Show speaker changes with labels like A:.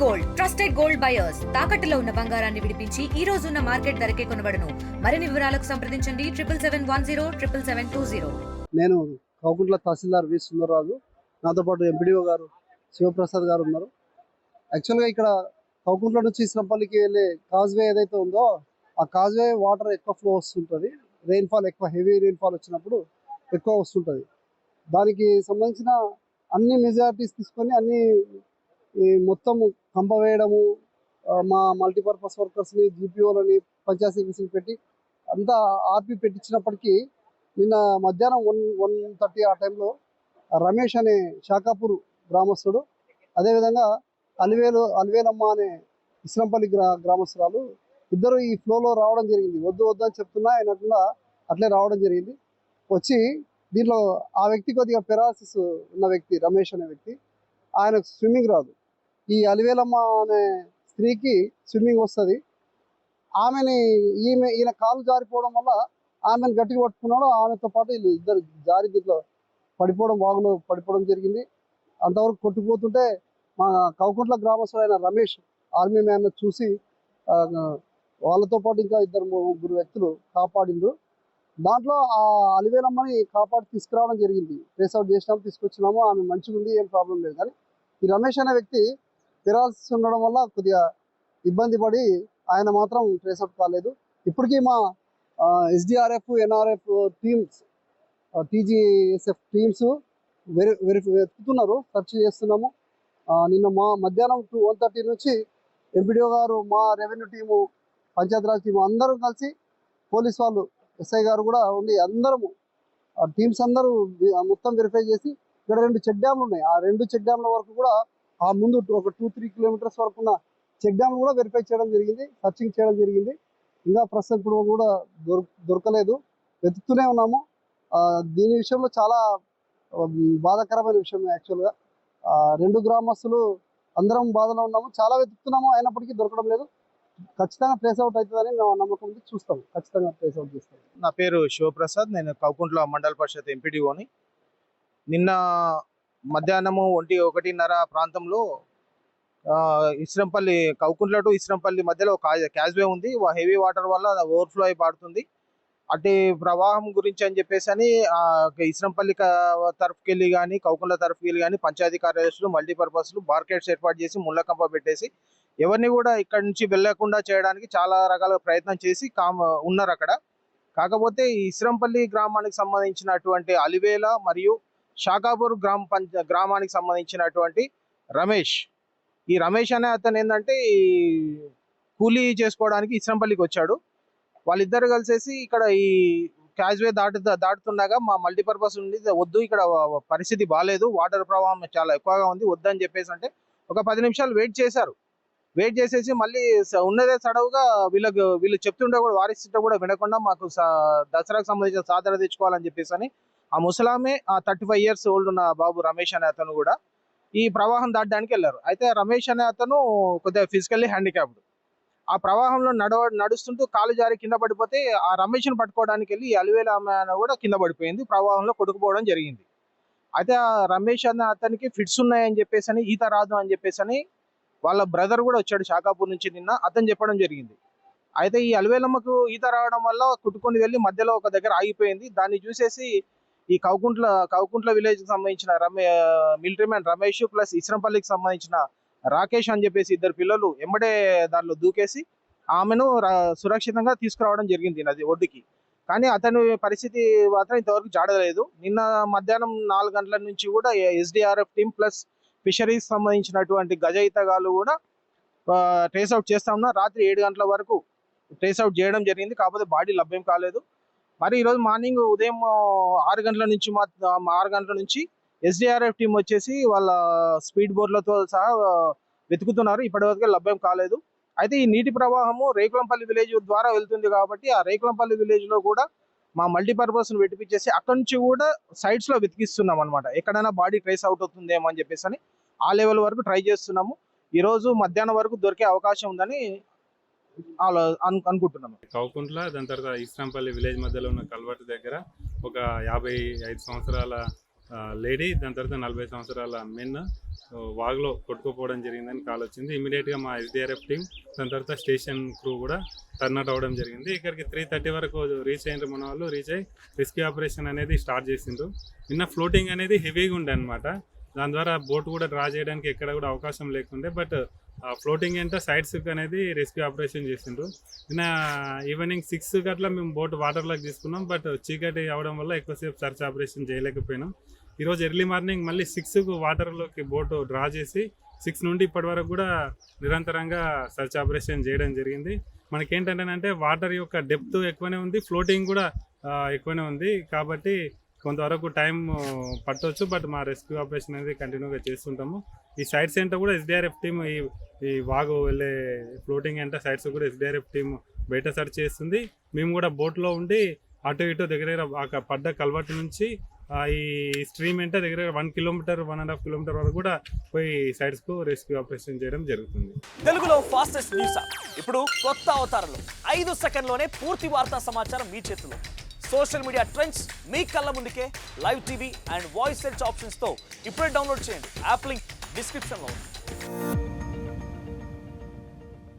A: Gold trusted gold buyers తాకట్టులో ఉన్న బంగారాన్ని విడిపించి ఈ రోజు ఉన్న మార్కెట్ ధరకే కొనబడును. మరిన్ని వివరాలకు సంప్రదించండి 7771077720.
B: నేను కౌకుంట్ల తహసీల్దార్ వి సుందరరాజు, నాతో పాటు ఎంపీడీఓ గారు శివప్రసాద్ గారు ఉన్నారు. యాక్చువల్గా ఇక్కడ కౌకుంట్ల నుంచి ఇస్రంపల్లికి వెళ్ళే కాజ్వే ఏదైతే ఉందో ఆ కాజ్వే వాటర్ ఎక్కువ ఫ్లో వస్తుంటుంది. రెయిన్ఫాల్ ఎక్కువ హెవీ రెయిన్ఫాల్ వచ్చినప్పుడు ఎక్కువ వస్తుంటుంది. దానికి సంబంధించిన అన్ని మెజారిటీస్ తీసుకొని అన్ని మొత్తం కంప వేయడము, మా మల్టీపర్పస్ వర్కర్స్ని జీపీఓలని పంచాయతీ సెక్రటరీని పెట్టి అంతా ఆర్పి పెట్టించినప్పటికీ నిన్న మధ్యాహ్నం 1:30 ఆ టైంలో రమేష్ అనే షాకాపూర్ గ్రామస్తుడు, అదేవిధంగా అలివేలమ్మ అనే ఇస్రంపల్లి గ్రామస్తురాలు ఇద్దరు ఈ ఫ్లోలో రావడం జరిగింది. వద్దు వద్దు అని చెప్తున్నా అయినట్లుగా అట్లే రావడం జరిగింది. వచ్చి దీంట్లో ఆ వ్యక్తి కొద్దిగా పెరాలసిస్ ఉన్న వ్యక్తి, రమేష్ అనే వ్యక్తి, ఆయనకు స్విమ్మింగ్ రాదు. ఈ అలివేలమ్మ అనే స్త్రీకి స్విమ్మింగ్ వస్తుంది. ఈయన కాలు జారిపోవడం వల్ల ఆమెను గట్టిగా పట్టుకున్నాడు. ఆమెతో పాటు వీళ్ళు ఇద్దరు జారి దీంట్లో వాగులో పడిపోవడం జరిగింది. అంతవరకు కొట్టుకుపోతుంటే మా కౌకుంట్ల గ్రామస్తుడైన రమేష్ ఆర్మీ మ్యాన్ చూసి వాళ్ళతో పాటు ఇంకా ముగ్గురు వ్యక్తులు కాపాడిండ్రు. దాంట్లో ఆ అలివేలమ్మని కాపాడి తీసుకురావడం జరిగింది. ట్రేస్ అవుట్ చేసినాము, తీసుకొచ్చినాము. ఆమె మంచిగా ఉంది, ఏం ప్రాబ్లం లేదు. కానీ ఈ రమేష్ అనే వ్యక్తి పెరాలసిస్ ఉండడం వల్ల కొద్దిగా ఇబ్బంది పడి ఆయన మాత్రం ట్రేస్ అవుట్ కాలేదు. ఇప్పటికీ మా ఎస్డిఆర్ఎఫ్, ఎన్ఆర్ఎఫ్ టీమ్స్, టీజీఎస్ఎఫ్ టీమ్స్ వెతుకుతున్నారు, సెర్చ్ చేస్తున్నాము. నిన్న మధ్యాహ్నం 1:30 నుంచి ఎంపీడీఓ గారు, మా రెవెన్యూ టీము, పంచాయతీరాజ్ టీము అందరూ కలిసి, పోలీస్ వాళ్ళు, ఎస్ఐ గారు కూడా ఉండి అందరము టీమ్స్ అందరూ మొత్తం వెరిఫై చేసి, ఇక్కడ 2 చెక్ డ్యామ్లు ఉన్నాయి. ఆ 2 చెక్ డ్యామ్ల వరకు కూడా ఆ ముందు ఒక 2-3 కిలోమీటర్స్ వరకు ఉన్న చెక్ డ్యామ్ కూడా వెరిఫై చేయడం జరిగింది, సర్చింగ్ చేయడం జరిగింది. ఇంకా ప్రస్తుతం ఇప్పుడు కూడా దొరకలేదు, వెతుకుతూనే ఉన్నాము. దీని విషయంలో చాలా బాధాకరమైన విషయం. యాక్చువల్గా 2 గ్రామస్తులు అందరం బాధలో ఉన్నాము, చాలా వెతుకుతున్నాము, అయినప్పటికీ దొరకడం లేదు. ఖచ్చితంగా ట్రేస్ అవుట్ అవుతుందని మేము నమ్మకం ఉంది, చూస్తాం, ఖచ్చితంగా ట్రేస్ అవుట్ చేస్తాం.
C: నా పేరు శివప్రసాద్, నేను కౌకుంట్ల మండల పరిషత్ ఎంపీడీఓని. నిన్న మధ్యాహ్నము 1:30 ప్రాంతంలో ఇస్రంపల్లి, కౌకుంట్ల టు ఇస్రంపల్లి మధ్యలో ఒక క్యాజ్వే ఉంది. హెవీ వాటర్ వల్ల ఓవర్ఫ్లో అయి పాడుతుంది. అటు ప్రవాహం గురించి అని చెప్పేసి అని ఇస్రంపల్లి తరఫుకి వెళ్ళి కానీ, కౌకుంట్ల తరఫుకి వెళ్ళి కానీ పంచాయతీ కార్యదర్శులు, మల్టీపర్పస్లు బార్కెట్స్ ఏర్పాటు చేసి ముళ్ళకంప పెట్టేసి ఎవరిని కూడా ఇక్కడి నుంచి వెళ్లకుండా చేయడానికి చాలా రకాల ప్రయత్నం చేసి ఉన్నారు అక్కడ. కాకపోతే ఈ ఇస్రంపల్లి గ్రామానికి సంబంధించినటువంటి అలివేల మరియు షాకాపూర్ గ్రామానికి సంబంధించినటువంటి రమేష్, ఈ రమేష్ అనే అతను ఏంటంటే ఈ కూలీ చేసుకోవడానికి ఇస్రంపల్లికి వచ్చాడు. వాళ్ళిద్దరు కలిసేసి ఇక్కడ ఈ క్యాజ్వే దాటుతుండగా మా మల్టీపర్పస్ ఉంది, వద్దు ఇక్కడ పరిస్థితి బాగాలేదు, వాటర్ ప్రవాహం చాలా ఎక్కువగా ఉంది, వద్దని చెప్పేసి అంటే ఒక 10 నిమిషాలు వెయిట్ చేశారు. వెయిట్ చేసేసి మళ్ళీ ఉన్నదే సడవుగా వీళ్ళు చెప్తుంటే కూడా, వారిస్తుంటే కూడా వినకుండా మాకు దసరాకు సంబంధించిన సాధన తెచ్చుకోవాలని చెప్పేసి అని ఆ ముసలామే, ఆ 35 ఇయర్స్ ఓల్డ్ ఉన్న బాబు రమేష్ అనే అతను కూడా ఈ ప్రవాహం దాటడానికి వెళ్ళారు. అయితే రమేష్ అనే అతను కొద్దిగా ఫిజికల్లీ హ్యాండిక్యాప్డ్. ఆ ప్రవాహంలో నడుస్తుంటూ కాలు జారి కింద పడిపోతే ఆ రమేష్ను పట్టుకోవడానికి వెళ్ళి అలివేల ఆమె కూడా కింద పడిపోయింది, ప్రవాహంలో కొట్టుకుపోవడం జరిగింది. అయితే ఆ రమేష్ అనే అతనికి ఫిట్స్ ఉన్నాయని చెప్పేసి అని, ఈత రాదు అని చెప్పేసి అని వాళ్ళ బ్రదర్ కూడా వచ్చాడు షాకాపూర్ నుంచి నిన్న, అతను చెప్పడం జరిగింది. అయితే ఈ అలివేలమ్మకు ఈత రావడం వల్ల కుట్టుకొని వెళ్ళి మధ్యలో ఒక దగ్గర ఆగిపోయింది. దాన్ని చూసేసి ఈ కౌకుంట్ల విలేజ్ కి సంబంధించిన మిలిటరీ మ్యాన్ రమేష్ ప్లస్ ఇస్రంపల్లికి సంబంధించిన రాకేష్ అని చెప్పేసి ఇద్దరు పిల్లలు ఎమ్మడే దానిలో దూకేసి ఆమెను సురక్షితంగా తీసుకురావడం జరిగింది నది ఒడ్డుకి. కానీ అతని పరిస్థితి మాత్రం ఇంతవరకు జాడలేదు. నిన్న మధ్యాహ్నం 4 గంటల నుంచి కూడా ఎస్డిఆర్ఎఫ్ టీం ప్లస్ ఫిషరీస్ సంబంధించినటువంటి గజ ఈతగాళ్ళు కూడా ట్రేస్ అవుట్ చేస్తా ఉన్నారు. రాత్రి 7 గంటల వరకు ట్రేస్ అవుట్ చేయడం జరిగింది, కాకపోతే బాడీ లభ్యం కాలేదు. మరి ఈరోజు మార్నింగ్ ఉదయం 6 గంటల నుంచి ఎస్డిఆర్ఎఫ్ టీం వచ్చేసి వాళ్ళ స్పీడ్ బోర్లతో సహా వెతుకుతున్నారు, ఇప్పటివరకు లభ్యం కాలేదు. అయితే ఈ నీటి ప్రవాహము రేకులంపల్లి విలేజ్ ద్వారా వెళ్తుంది కాబట్టి ఆ రేకులంపల్లి విలేజ్ లో కూడా మా మల్టీపర్పస్ వెతికించేసి అక్కడ నుంచి కూడా సైడ్స్ లో వెతికిస్తున్నాం అనమాట, ఎక్కడైనా బాడీ ట్రేస్ అవుట్ అవుతుందేమో అని చెప్పేసి అని ఆ లెవెల్ వరకు ట్రై చేస్తున్నాము. ఈ రోజు మధ్యాహ్నం వరకు దొరికే అవకాశం ఉందని అనుకుంటున్నాము.
D: కౌకుంట్ల, దాని తర్వాత ఇస్రాంపల్లి విలేజ్ మధ్యలో ఉన్న కల్వర్ట్ దగ్గర ఒక 55 సంవత్సరాల లేడీ, దాని తర్వాత 40 సంవత్సరాల మెన్ వాగులో కొట్టుకుపోవడం జరిగిందని కాల్ వచ్చింది. ఇమీడియట్గా మా ఎస్డిఆర్ఎఫ్ టీం, దాని తర్వాత స్టేషన్ క్రూ కూడా టర్న్అట్ అవ్వడం జరిగింది. ఇక్కడికి 3:30 వరకు రీచ్ అయిన మన వాళ్ళు రీచ్ అయ్యి రెస్క్యూ ఆపరేషన్ అనేది స్టార్ట్ చేసిండ్రు. నిన్న ఫ్లోటింగ్ అనేది హెవీగా ఉండే అనమాట. దాని ద్వారా బోట్ కూడా డ్రా చేయడానికి ఎక్కడ కూడా అవకాశం లేకుండే. బట్ ఫ్లోటింగ్ అంటే సైడ్స్ అనేది రెస్క్యూ ఆపరేషన్ చేసిండ్రు. నిన్న ఈవినింగ్ 6 గట్ల మేము బోట్ వాటర్లోకి తీసుకున్నాం. బట్ చీకటి అవడం వల్ల ఎక్కువసేపు సర్చ్ ఆపరేషన్ చేయలేకపోయినాం. ఈరోజు ఎర్లీ మార్నింగ్ మళ్ళీ 6కు వాటర్లోకి బోటు డ్రా చేసి 6 నుండి ఇప్పటి వరకు కూడా నిరంతరంగా సర్చ్ ఆపరేషన్ చేయడం జరిగింది. మనకేంటంటే వాటర్ యొక్క డెప్త్ ఎక్కువనే ఉంది, ఫ్లోటింగ్ కూడా ఎక్కువనే ఉంది. కాబట్టి కొంతవరకు టైం పట్టవచ్చు. బట్ మా రెస్క్యూ ఆపరేషన్ అనేది కంటిన్యూగా చేస్తుంటాము. ఈ సైట్స్ ఏంటో కూడా ఎస్డిఆర్ఎఫ్ టీమ్ ఈ వాగు వెళ్ళే ఫ్లోటింగ్ అంటే సైట్స్ కూడా ఎస్డిఆర్ఎఫ్ టీమ్ బయట సర్చ్ చేస్తుంది. మేము కూడా బోట్లో ఉండి అటు ఇటు దగ్గర పడ్డ కల్వర్ట్ నుంచి ఈ స్ట్రీమ్ అంటే దగ్గర 1 కిలోమీటర్ 1.5 కిలోమీటర్ వరకు కూడా పోయి సైడ్స్కు రెస్క్యూ ఆపరేషన్ చేయడం జరుగుతుంది.
E: తెలుగులో ఫాస్టెస్ట్ న్యూస్ ఇప్పుడు కొత్త అవతారంలో 5 సెకండ్లోనే పూర్తి వార్తా సమాచారం మీ చేతిలో. సోషల్ మీడియా ట్రెండ్స్ మీ కళ్ళ ముందుకే live TV and voice search ఆప్షన్స్తో ఇప్పుడే డౌన్లోడ్ చేయండి. యాప్ లింక్ డిస్క్రిప్షన్లో ఉంది.